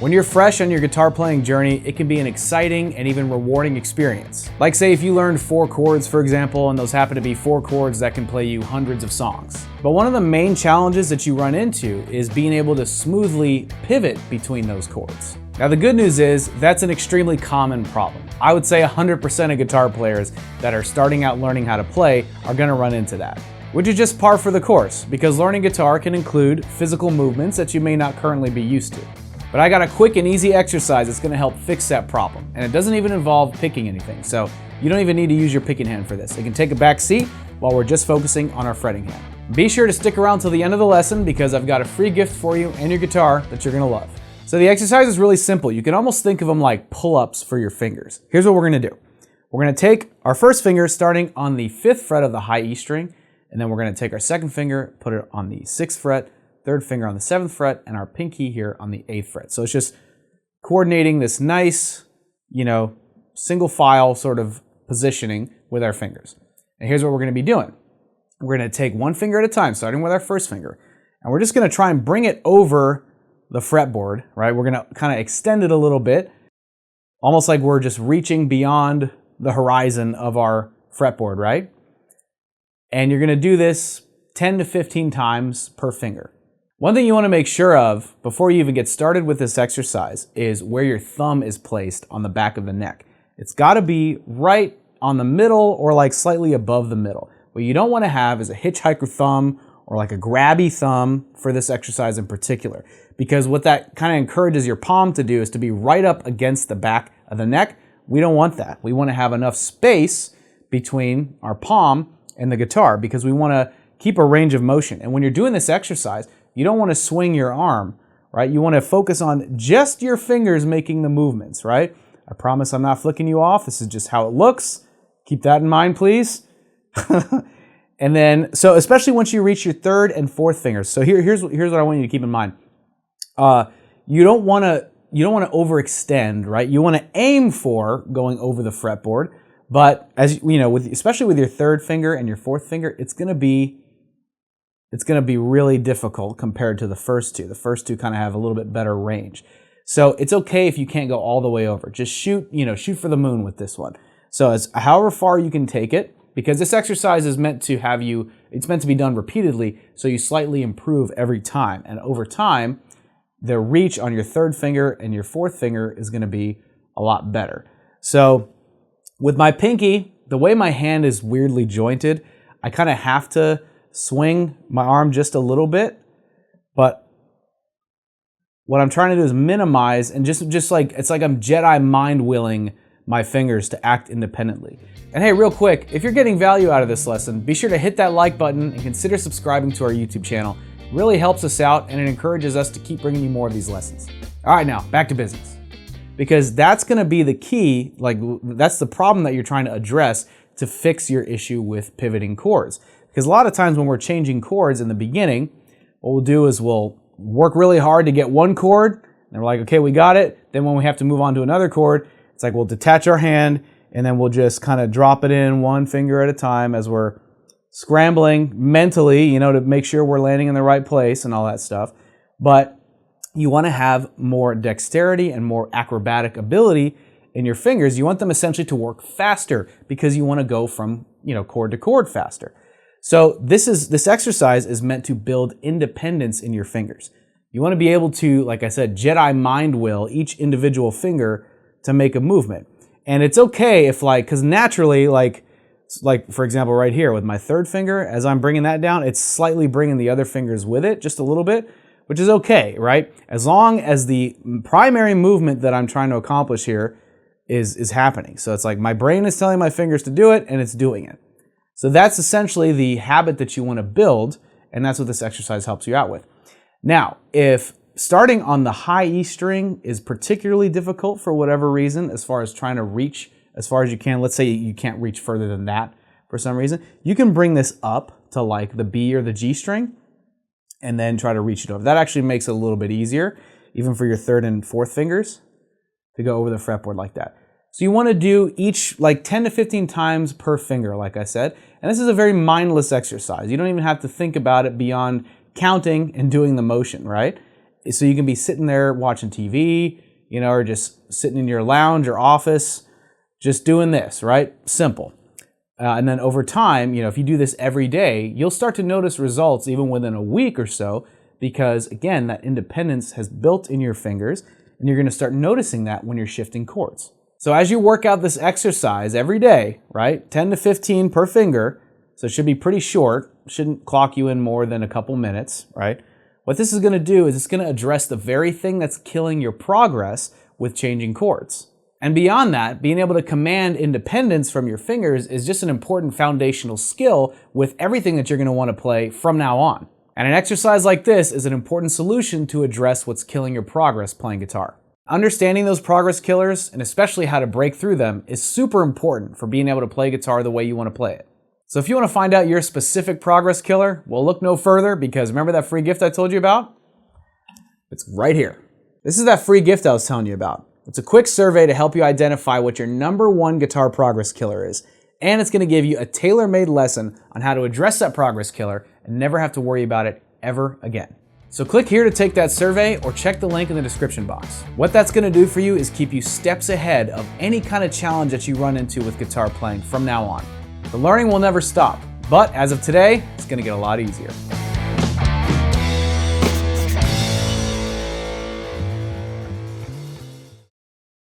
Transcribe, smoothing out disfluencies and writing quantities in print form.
When you're fresh on your guitar playing journey, it can be an exciting and even rewarding experience. Like say if you learned 4 chords, for example, and those happen to be 4 chords that can play you hundreds of songs. But one of the main challenges that you run into is being able to smoothly pivot between those chords. Now the good news is that's an extremely common problem. I would say 100% of guitar players that are starting out learning how to play are gonna run into that, which is just par for the course because learning guitar can include physical movements that you may not currently be used to. But I got a quick and easy exercise that's gonna help fix that problem. And it doesn't even involve picking anything, so you don't even need to use your picking hand for this. It can take a back seat while we're just focusing on our fretting hand. Be sure to stick around till the end of the lesson because I've got a free gift for you and your guitar that you're gonna love. So the exercise is really simple. You can almost think of them like pull-ups for your fingers. Here's what we're gonna do. We're gonna take our first finger starting on the 5th fret of the high E string, and then we're gonna take our second finger, put it on the 6th fret, third finger on the 7th fret, and our pinky here on the 8th fret. So it's just coordinating this nice, single file sort of positioning with our fingers. And here's what we're gonna be doing. We're gonna take one finger at a time, starting with our first finger, and we're just gonna try and bring it over the fretboard, right? We're gonna kind of extend it a little bit, almost like we're just reaching beyond the horizon of our fretboard, right? And you're gonna do this 10 to 15 times per finger. One thing you want to make sure of before you even get started with this exercise is where your thumb is placed on the back of the neck. It's got to be right on the middle or like slightly above the middle. What you don't want to have is a hitchhiker thumb or like a grabby thumb for this exercise in particular, because what that kind of encourages your palm to do is to be right up against the back of the neck. We don't want that. We want to have enough space between our palm and the guitar because we want to keep a range of motion. And when you're doing this exercise, you don't want to swing your arm, right? You want to focus on just your fingers making the movements, right? I promise I'm not flicking you off. This is just how it looks. Keep that in mind, please. And then, so especially once you reach your 3rd and 4th fingers. So here's what I want you to keep in mind. You don't want to overextend, right? You want to aim for going over the fretboard, but as you know, especially with your 3rd finger and your 4th finger, it's going to be really difficult compared to the first two. The first two kind of have a little bit better range. So it's okay if you can't go all the way over. Just shoot for the moon with this one. So it's however far you can take it, because this exercise is meant to it's meant to be done repeatedly, so you slightly improve every time. And over time, the reach on your 3rd finger and your 4th finger is gonna be a lot better. So with my pinky, the way my hand is weirdly jointed, I kind of have to swing my arm just a little bit, but what I'm trying to do is minimize and just like, it's like I'm Jedi mind willing my fingers to act independently. And hey, real quick, if you're getting value out of this lesson, be sure to hit that like button and consider subscribing to our YouTube channel. It really helps us out and it encourages us to keep bringing you more of these lessons. All right, now back to business, because that's gonna be the key, that's the problem that you're trying to address to fix your issue with pivoting chords. Because a lot of times when we're changing chords in the beginning, what we'll do is we'll work really hard to get one chord, and we're like, okay, we got it. Then when we have to move on to another chord, it's like we'll detach our hand, and then we'll just kind of drop it in one finger at a time as we're scrambling mentally, to make sure we're landing in the right place and all that stuff. But you want to have more dexterity and more acrobatic ability in your fingers. You want them essentially to work faster because you want to go from, chord to chord faster. So this exercise is meant to build independence in your fingers. You want to be able to, like I said, Jedi mind will each individual finger to make a movement. And it's okay if because naturally, like for example, right here with my 3rd finger, as I'm bringing that down, it's slightly bringing the other fingers with it, just a little bit, which is okay, right? As long as the primary movement that I'm trying to accomplish here is happening. So it's like my brain is telling my fingers to do it, and it's doing it. So that's essentially the habit that you want to build, and that's what this exercise helps you out with. Now, if starting on the high E string is particularly difficult for whatever reason, as far as trying to reach as far as you can, let's say you can't reach further than that for some reason, you can bring this up to like the B or the G string and then try to reach it over. That actually makes it a little bit easier, even for your 3rd and 4th fingers, to go over the fretboard like that. So you want to do each 10 to 15 times per finger, like I said. And this is a very mindless exercise. You don't even have to think about it beyond counting and doing the motion, right? So you can be sitting there watching TV, or just sitting in your lounge or office, just doing this, right? Simple. And then over time, if you do this every day, you'll start to notice results even within a week or so, because again, that independence has built in your fingers, and you're gonna start noticing that when you're shifting chords. So as you work out this exercise every day, right, 10 to 15 per finger, so it should be pretty short, shouldn't clock you in more than a couple minutes, right? What this is gonna do is it's gonna address the very thing that's killing your progress with changing chords. And beyond that, being able to command independence from your fingers is just an important foundational skill with everything that you're gonna wanna play from now on. And an exercise like this is an important solution to address what's killing your progress playing guitar. Understanding those progress killers, and especially how to break through them, is super important for being able to play guitar the way you wanna play it. So if you wanna find out your specific progress killer, well, look no further, because remember that free gift I told you about? It's right here. This is that free gift I was telling you about. It's a quick survey to help you identify what your #1 guitar progress killer is, and it's gonna give you a tailor-made lesson on how to address that progress killer and never have to worry about it ever again. So click here to take that survey, or check the link in the description box. What that's gonna do for you is keep you steps ahead of any kind of challenge that you run into with guitar playing from now on. The learning will never stop, but as of today, it's gonna get a lot easier.